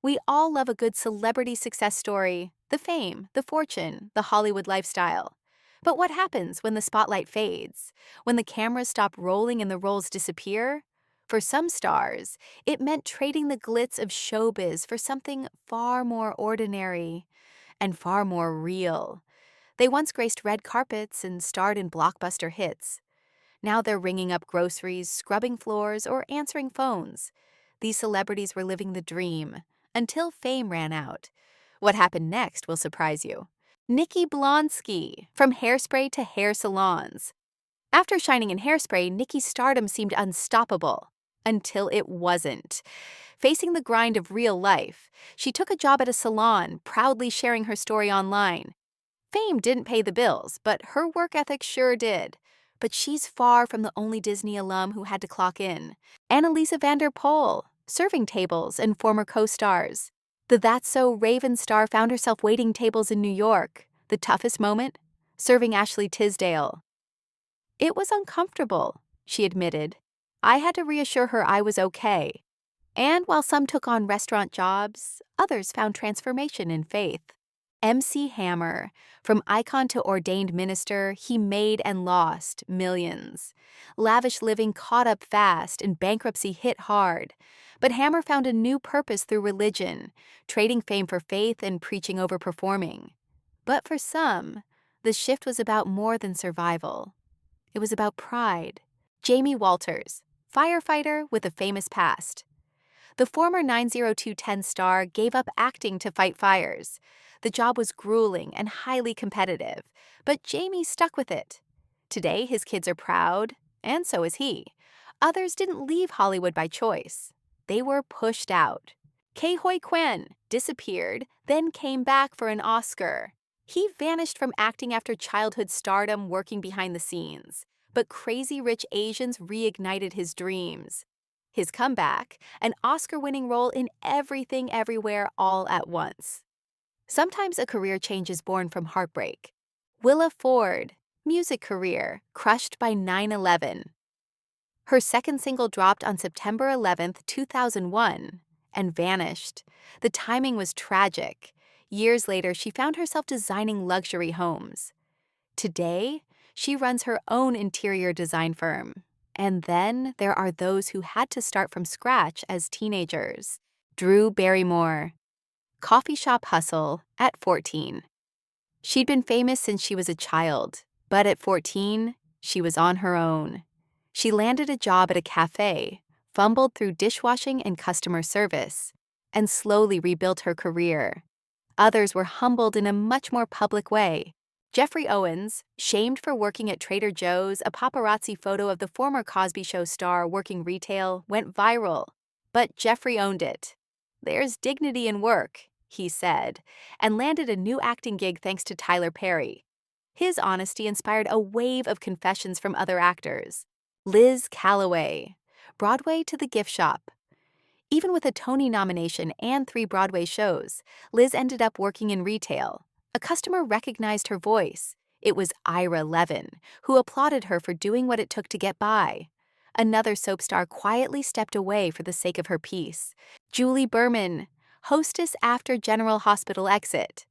We all love a good celebrity success story, the fame, the fortune, the Hollywood lifestyle. But what happens when the spotlight fades? When the cameras stop rolling and the roles disappear? For some stars, it meant trading the glitz of showbiz for something far more ordinary and far more real. They once graced red carpets and starred in blockbuster hits. Now they're ringing up groceries, scrubbing floors, or answering phones. These celebrities were living the dream until fame ran out. What happened next will surprise you. Nikki Blonsky, from hairspray to hair salons. After shining in hairspray, Nikki's stardom seemed unstoppable. Until it wasn't. Facing the grind of real life, she took a job at a salon, proudly sharing her story online. Fame didn't pay the bills, but her work ethic sure did. But she's far from the only Disney alum who had to clock in. Annalisa van der Pol, serving tables, and former co-stars. The That's So Raven star found herself waiting tables in New York. The toughest moment? Serving Ashley Tisdale. It was uncomfortable, she admitted. I had to reassure her I was okay. And while some took on restaurant jobs, others found transformation in faith. MC Hammer, from icon to ordained minister, he made and lost millions. Lavish living caught up fast and bankruptcy hit hard. But Hammer found a new purpose through religion, trading fame for faith and preaching over performing. But for some, the shift was about more than survival. It was about pride. Jamie Walters, firefighter with a famous past. The former 90210 star gave up acting to fight fires. The job was grueling and highly competitive, but Jamie stuck with it. Today, his kids are proud, and so is he. Others didn't leave Hollywood by choice. They were pushed out. Ke Huy Quan disappeared, then came back for an Oscar. He vanished from acting after childhood stardom working behind the scenes, but Crazy Rich Asians reignited his dreams. His comeback, an Oscar-winning role in Everything Everywhere All at Once. Sometimes a career change is born from heartbreak. Willa Ford, music career, crushed by 9/11. Her second single dropped on September 11, 2001, and vanished. The timing was tragic. Years later, she found herself designing luxury homes. Today, she runs her own interior design firm. And then there are those who had to start from scratch as teenagers. Drew Barrymore. Coffee shop hustle at 14. She'd been famous since she was a child, but at 14, she was on her own. She landed a job at a cafe, fumbled through dishwashing and customer service, and slowly rebuilt her career. Others were humbled in a much more public way. Jeffrey Owens, shamed for working at Trader Joe's, a paparazzi photo of the former Cosby Show star working retail went viral. But Jeffrey owned it. There's dignity in work, he said, and landed a new acting gig thanks to Tyler Perry. His honesty inspired a wave of confessions from other actors. Liz Calloway, Broadway to the gift shop. Even with a Tony nomination and 3 Broadway shows, Liz ended up working in retail. A customer recognized her voice. It was Ira Levin, who applauded her for doing what it took to get by. Another soap star quietly stepped away for the sake of her piece. Julie Berman, hostess after General Hospital exit.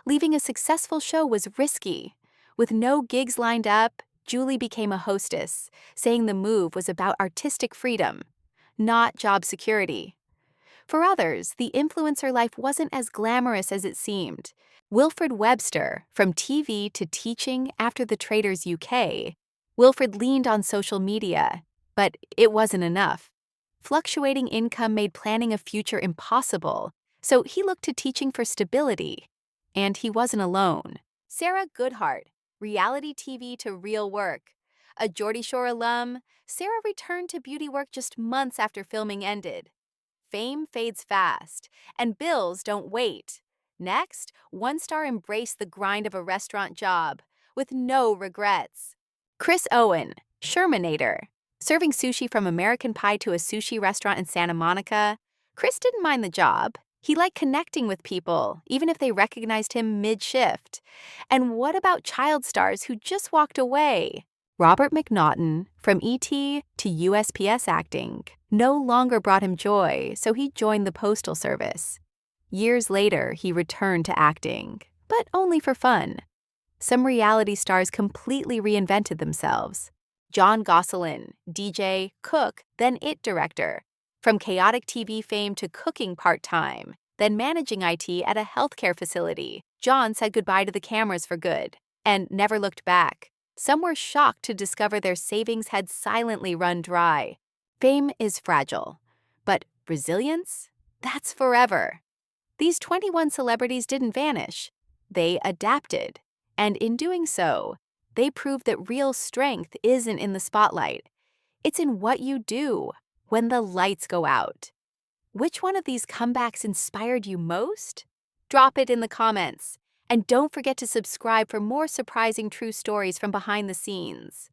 Leaving a successful show was risky. With no gigs lined up, Julie became a hostess, saying the move was about artistic freedom, not job security. For others, the influencer life wasn't as glamorous as it seemed. Wilfred Webster, from TV to teaching after the Traders UK, Wilfred leaned on social media, but it wasn't enough. Fluctuating income made planning a future impossible, so he looked to teaching for stability. And he wasn't alone. Sarah Goodhart, reality TV to real work. A Geordie Shore alum, Sarah returned to beauty work just months after filming ended. Fame fades fast, and bills don't wait. Next, one star embraced the grind of a restaurant job, with no regrets. Chris Owen, Shermanator. Serving sushi from American Pie to a sushi restaurant in Santa Monica, Chris didn't mind the job. He liked connecting with people, even if they recognized him mid-shift. And what about child stars who just walked away? Robert McNaughton, from E.T. to USPS acting, no longer brought him joy, so he joined the Postal Service. Years later, he returned to acting, but only for fun. Some reality stars completely reinvented themselves. John Gosselin, DJ, cook, then IT director. From chaotic TV fame to cooking part-time, then managing IT at a healthcare facility. John said goodbye to the cameras for good and never looked back. Some were shocked to discover their savings had silently run dry. Fame is fragile, but resilience? That's forever. These 21 celebrities didn't vanish. They adapted. And in doing so, they proved that real strength isn't in the spotlight. It's in what you do when the lights go out. Which one of these comebacks inspired you most? Drop it in the comments. And don't forget to subscribe for more surprising true stories from behind the scenes.